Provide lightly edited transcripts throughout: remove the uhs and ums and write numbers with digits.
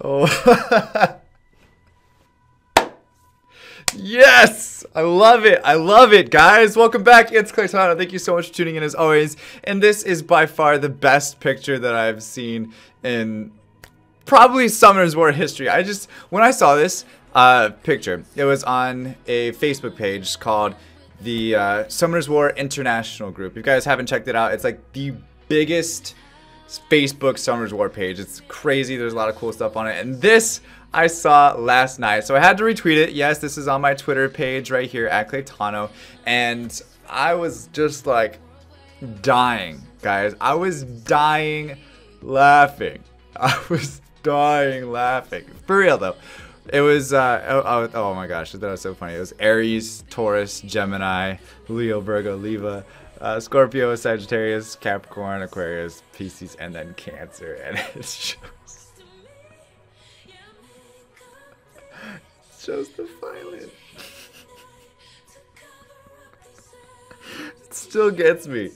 Oh. Yes! I love it. I love it, guys. Welcome back. It's Claytano. Thank you so much for tuning in as always. And this is by far the best picture that I've seen in probably Summoners War history. When I saw this picture, it was on a Facebook page called the Summoners War International Group. If you guys haven't checked it out, it's like the biggest Facebook Summoners War page. It's crazy. There's a lot of cool stuff on it. And this I saw last night, so I had to retweet it. Yes, this is on my Twitter page right here at Claytano, and I was just like dying, guys. I was dying laughing. I was dying laughing. For real though. It was oh my gosh, that was so funny. It was Aries, Taurus, Gemini, Leo, Virgo, Libra, Scorpio, Sagittarius, Capricorn, Aquarius, Pisces, and then Cancer. And it shows the violin. It still gets me.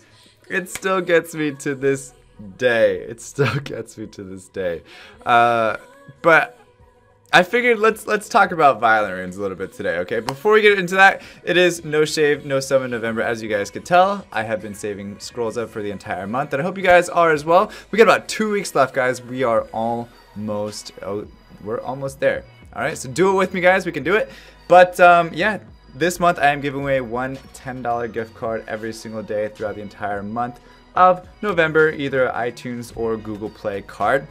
It still gets me to this day. It still gets me to this day. But I figured let's talk about violent runes a little bit today, okay? Before we get into that, it is No Shave, No Summon November. As you guys could tell, I have been saving scrolls up for the entire month, and I hope you guys are as well. We got about 2 weeks left, guys. We are almost, we're almost there. All right, so do it with me, guys. We can do it. But yeah, this month I am giving away one $10 gift card every single day throughout the entire month of November, either iTunes or Google Play card.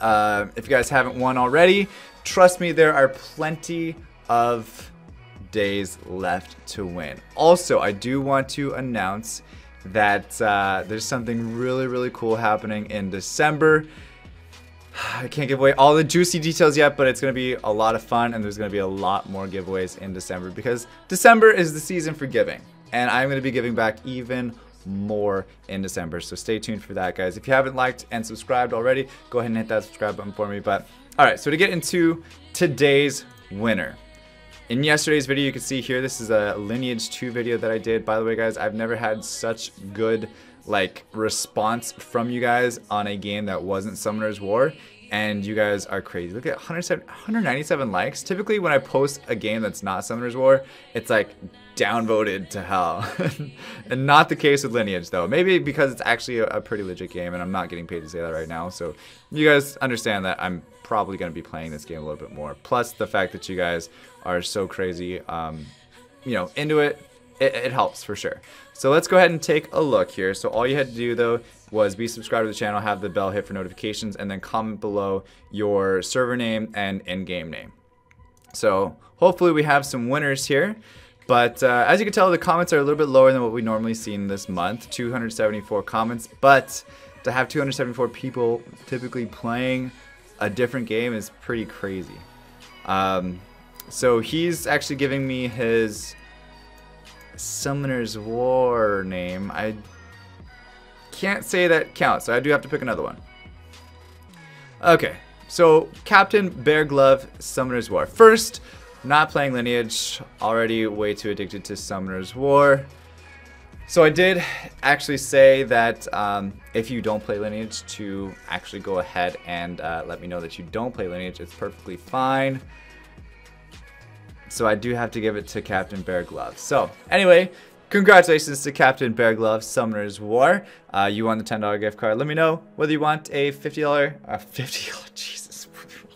If you guys haven't won already, trust me, there are plenty of days left to win. Also, I do want to announce that there's something really cool happening in December. I can't give away all the juicy details yet, but it's going to be a lot of fun, and there's going to be a lot more giveaways in December because December is the season for giving, and I'm going to be giving back even more in December. So stay tuned for that, guys. If you haven't liked and subscribed already, go ahead and hit that subscribe button for me. But all right, so to get into today's winner. In yesterday's video, you can see here, this is a Lineage 2 video that I did. By the way, guys, I've never had such good response from you guys on a game that wasn't Summoners War, and you guys are crazy. Look at 197 likes. Typically when I post a game that's not Summoners War, it's like downvoted to hell. And not the case with Lineage though. Maybe because it's actually a pretty legit game, and I'm not getting paid to say that right now, so you guys understand that I'm probably going to be playing this game a little bit more. Plus the fact that you guys are so crazy you know, into it, it helps for sure. So let's go ahead and take a look here. So all you had to do though was be subscribed to the channel, have the bell hit for notifications, and then comment below your server name and in-game name. So hopefully we have some winners here. But as you can tell, the comments are a little bit lower than what we normally see in this month. 274 comments, but to have 274 people typically playing a different game is pretty crazy. So he's actually giving me his Summoners War name. I can't say that counts, so I do have to pick another one. Okay, so Captain Bear Glove, Summoners War. First, not playing Lineage, already way too addicted to Summoners War. So I did actually say that if you don't play Lineage, to actually go ahead and let me know that you don't play Lineage. It's perfectly fine. So I do have to give it to Captain Bear Glove. So anyway, congratulations to Captain Bear Glove, Summoners War. You won the $10 gift card. Let me know whether you want a $50, Jesus,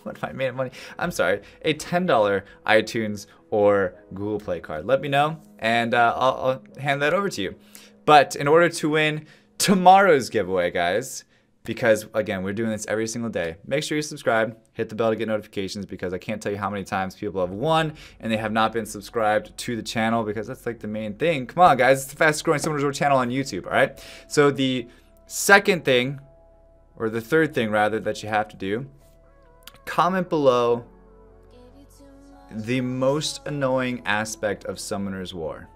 what if I made money? I'm sorry, a $10 iTunes or Google Play card. Let me know, and I'll hand that over to you. But in order to win tomorrow's giveaway, guys, because again, we're doing this every single day, make sure you subscribe, hit the bell to get notifications, because I can't tell you how many times people have won and they have not been subscribed to the channel, because that's like the main thing. Come on, guys, it's the fastest growing Summoners War channel on YouTube, all right? So the second thing, or the third thing rather, that you have to do, comment below the most annoying aspect of Summoners War.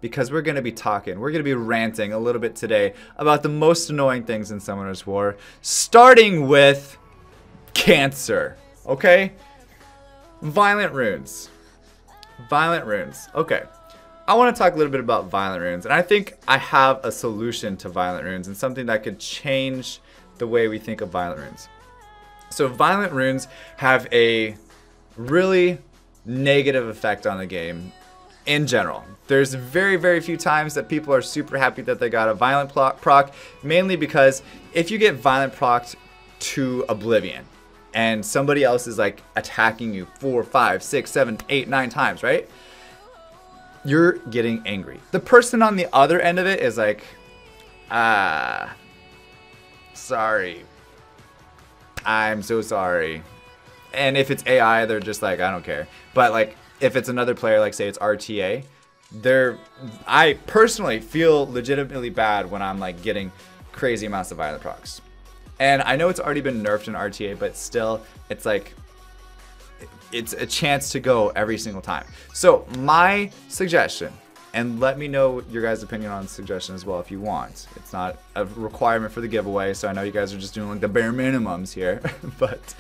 Because we're going to be talking, we're going to be ranting a little bit today about the most annoying things in Summoners War, starting with Cancer, okay? Violent runes. Violent runes. Okay. I want to talk a little bit about violent runes, and I think I have a solution to violent runes and something that could change the way we think of violent runes. So violent runes have a really negative effect on the game in general. There's very, very few times that people are super happy that they got a violent proc, mainly because if you get violent procced to oblivion and somebody else is like attacking you 4, 5, 6, 7, 8, 9 times, right? You're getting angry. The person on the other end of it is like, sorry. I'm so sorry. And if it's AI, they're just like, I don't care. But like, if it's another player, like say it's RTA, I personally feel legitimately bad when I'm like getting crazy amounts of violent procs. And I know it's already been nerfed in RTA, but still, it's like, it's a chance to go every single time. So my suggestion, and let me know your guys' opinion on the suggestion as well if you want. It's not a requirement for the giveaway, so I know you guys are just doing like the bare minimums here. But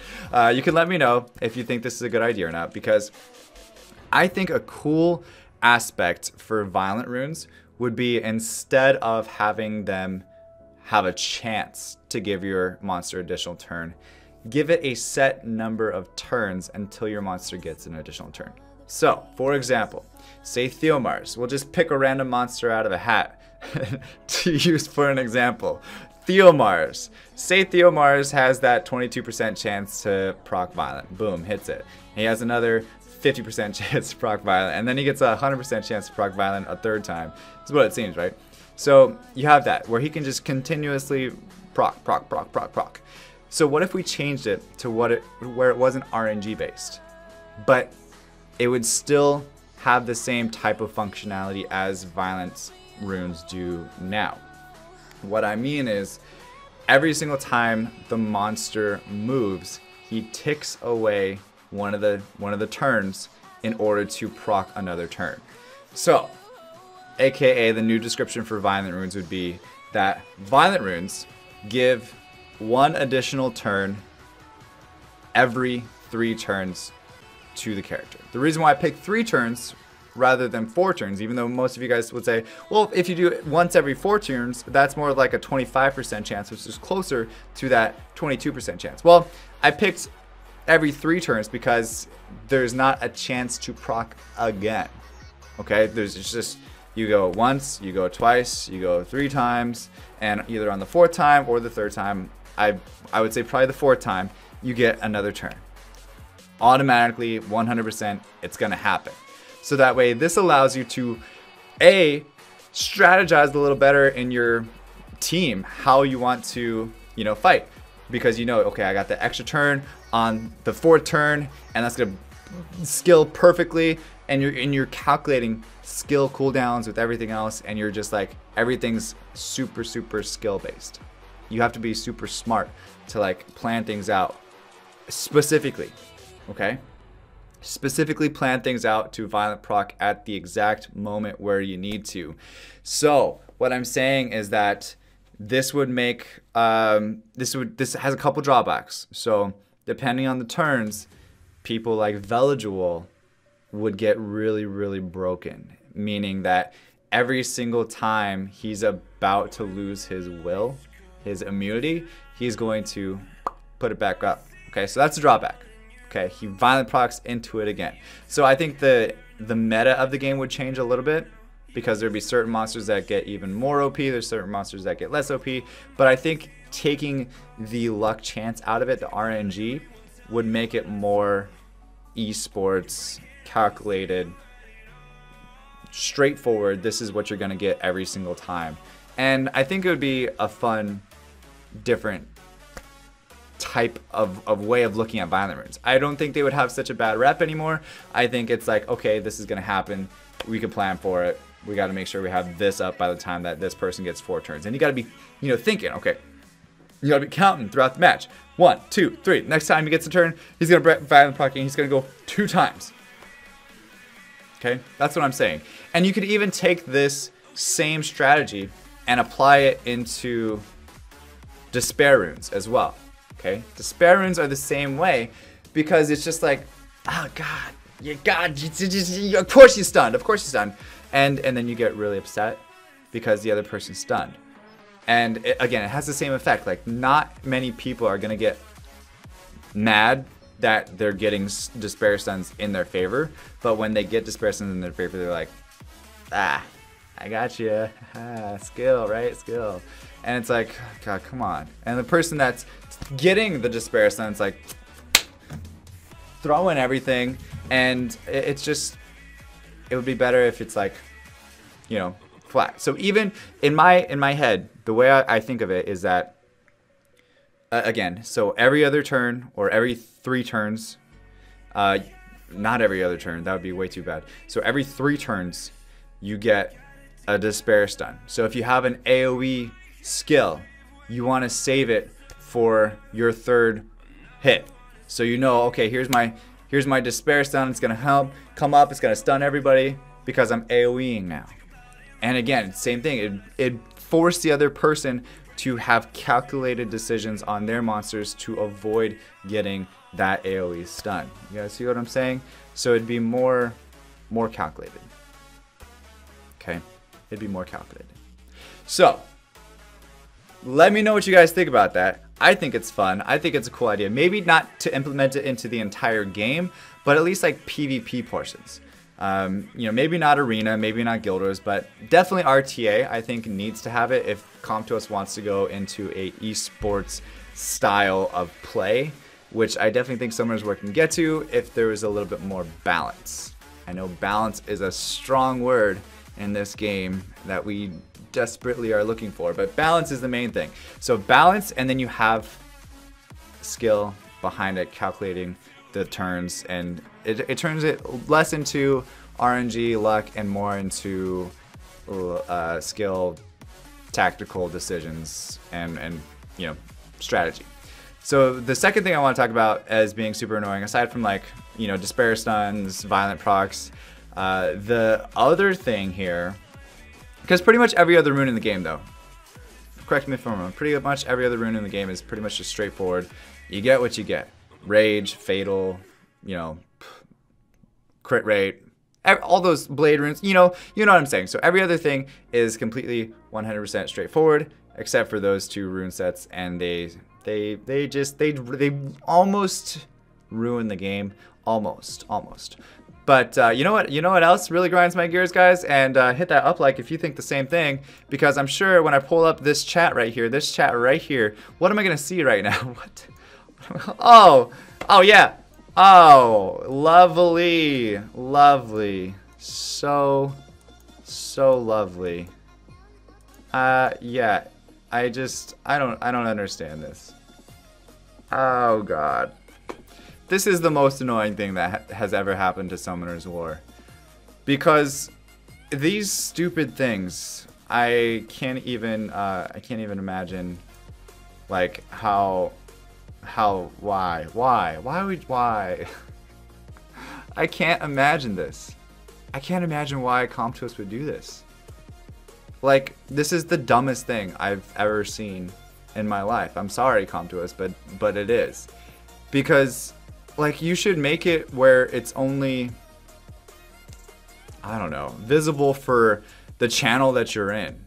you can let me know if you think this is a good idea or not, because I think a cool aspect for violent runes would be, instead of having them have a chance to give your monster additional turn, give it a set number of turns until your monster gets an additional turn. So, for example, say Theomars. We'll just pick a random monster out of a hat to use for an example. Theomars. Say Theomars has that 22% chance to proc violent. Boom, hits it. He has another 50% chance to proc violent, and then he gets a 100% chance to proc violent a third time. That's what it seems, right? So you have that, where he can just continuously proc, proc, proc, proc, proc. So what if we changed it to where it wasn't RNG based, but it would still have the same type of functionality as violent runes do now? What I mean is, every single time the monster moves, he ticks away one of the turns in order to proc another turn. So, aka the new description for violent runes would be that violent runes give one additional turn every 3 turns to the character. The reason why I picked 3 turns rather than 4 turns, even though most of you guys would say, well, if you do it once every 4 turns, that's more like a 25% chance, which is closer to that 22% chance. Well, I picked every 3 turns because there's not a chance to proc again. Okay, it's just, you go once, you go twice, you go 3 times, and either on the 4th time or the 3rd time, I would say probably the 4th time, you get another turn. Automatically, 100%, it's gonna happen. So that way, this allows you to, A, strategize a little better in your team, how you want to, fight. Because okay, I got the extra turn on the 4th turn, and that's gonna skill perfectly, and you're calculating skill cooldowns with everything else, and you're just like, everything's super, super skill based. You have to be super smart to like plan things out specifically, okay? Specifically plan things out to violent proc at the exact moment where you need to. So what I'm saying is that this would make, this has a couple drawbacks. So depending on the turns, people like Velajuel would get really, really broken, meaning that every single time he's about to lose his will, his immunity, he's going to put it back up. Okay, so that's a drawback. Okay, he violent procs into it again. So I think the meta of the game would change a little bit, because there'd be certain monsters that get even more OP, there's certain monsters that get less OP, but I think taking the luck chance out of it, the RNG, would make it more esports, calculated, straightforward. This is what you're gonna get every single time. And I think it would be a fun, different type of way of looking at violent runes. I don't think they would have such a bad rep anymore. I think it's like, okay, this is gonna happen, we can plan for it, we gotta make sure we have this up by the time that this person gets 4 turns. And you gotta be, thinking, okay, you gotta be counting throughout the match. 1, 2, 3. Next time he gets a turn, he's gonna violent proc and he's gonna go 2 times. Okay, that's what I'm saying. And you could even take this same strategy and apply it into despair runes as well. Okay, despair runes are the same way, because it's just like, oh God, of course you're stunned, and then you get really upset because the other person's stunned. And again, it has the same effect. Like, not many people are gonna get mad that they're getting despair stuns in their favor, but when they get despair stuns in their favor, they're like, ah, I got you, skill, right, skill. And it's like, God, come on. And the person that's getting the despair stun's like throwing everything, and it's just, it would be better if it's like, you know, flat. So even in my head, the way I think of it is that, again, so every other turn or every 3 turns, not every other turn, that would be way too bad. So every 3 turns, you get a despair stun. So if you have an AoE skill, you want to save it for your 3rd hit. So you know, okay, here's my despair stun. It's gonna help come up. It's gonna stun everybody because I'm AoEing now. And again, same thing. It forced the other person to have calculated decisions on their monsters to avoid getting that AoE stun. You guys see what I'm saying? So it'd be more calculated. Okay, it'd be more calculated. So let me know what you guys think about that. I think it's fun. I think it's a cool idea. Maybe not to implement it into the entire game, but at least like PvP portions. You know, maybe not Arena, maybe not Guild Wars, but definitely RTA I think needs to have it if COMTOS wants to go into a esports style of play, which I definitely think Summoner's War can get to if there was a little bit more balance. I know balance is a strong word in this game that we desperately are looking for, but balance is the main thing. So balance, and then you have skill behind it, calculating the turns, and it turns it less into RNG, luck, and more into skill, tactical decisions, and you know, strategy. So the second thing I want to talk about as being super annoying, aside from like, you know, despair stuns, violent procs, the other thing here, because pretty much every other rune in the game, though, correct me if I'm wrong, pretty much every other rune in the game is pretty much just straightforward. You get what you get. Rage, fatal, you know, crit rate, all those blade runes, you know what I'm saying. So every other thing is completely 100% straightforward, except for those 2 rune sets, and they almost ruin the game, almost. But you know what else really grinds my gears, guys? And hit that up like if you think the same thing, because I'm sure when I pull up this chat right here, what am I gonna see right now? What? Oh yeah. Oh, lovely, so lovely. Yeah. I don't understand this. Oh God. This is the most annoying thing that has ever happened to Summoner's War. Because these stupid things, I can't even imagine, like, why? I can't imagine this. I can't imagine why COMTOS would do this. Like, this is the dumbest thing I've ever seen in my life. I'm sorry, COMTOS, but it is. Because, like, you should make it where it's only, I don't know, visible for the channel that you're in.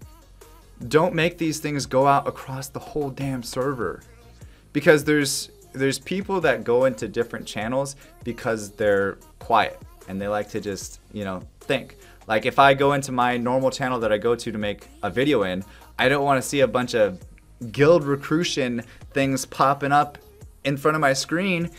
Don't make these things go out across the whole damn server. Because there's people that go into different channels because they're quiet and they like to just, you know, think. Like if I go into my normal channel that I go to make a video in, I don't want to see a bunch of guild recruition things popping up in front of my screen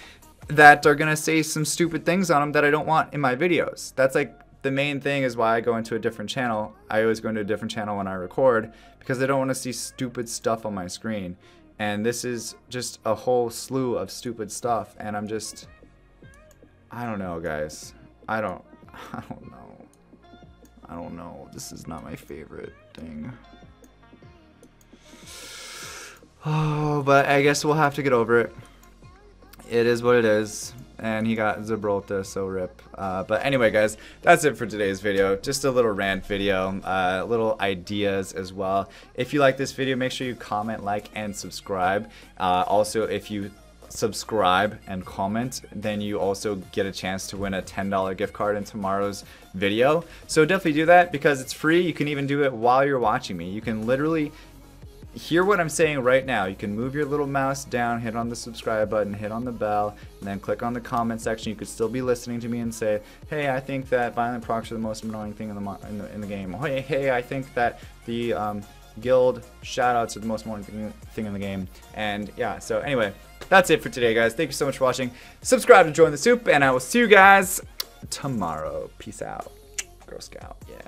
that are gonna say some stupid things on them that I don't want in my videos. That's like the main thing is why I go into a different channel. I always go into a different channel when I record because I don't want to see stupid stuff on my screen. And this is just a whole slew of stupid stuff, and I'm just, I don't know, guys. I don't know. This is not my favorite thing. Oh, but I guess we'll have to get over it. It is what it is. And he got Gibraltar, so rip. But anyway, guys, that's it for today's video. Just a little rant video, little ideas as well. If you like this video, make sure you comment, like, and subscribe. Also, if you subscribe and comment, then you also get a chance to win a $10 gift card in tomorrow's video. So definitely do that because it's free. You can even do it while you're watching me. You can literally hear what I'm saying right now. You can move your little mouse down, hit on the subscribe button, hit on the bell, and then click on the comment section. You could still be listening to me and say, hey, I think that violent procs are the most annoying thing in the game. Hey, I think that the guild shoutouts are the most annoying thing in the game. And yeah, so anyway, that's it for today, guys. Thank you so much for watching. Subscribe to join the soup, and I will see you guys tomorrow. Peace out. Girl Scout, yeah.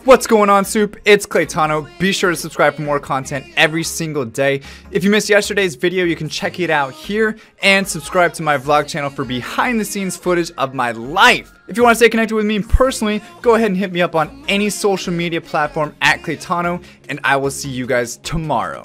What's going on, soup? It's Claytano. Be sure to subscribe for more content every single day. If you missed yesterday's video, you can check it out here, and subscribe to my vlog channel for behind the scenes footage of my life. If you want to stay connected with me personally, go ahead and hit me up on any social media platform at Claytano, and I will see you guys tomorrow.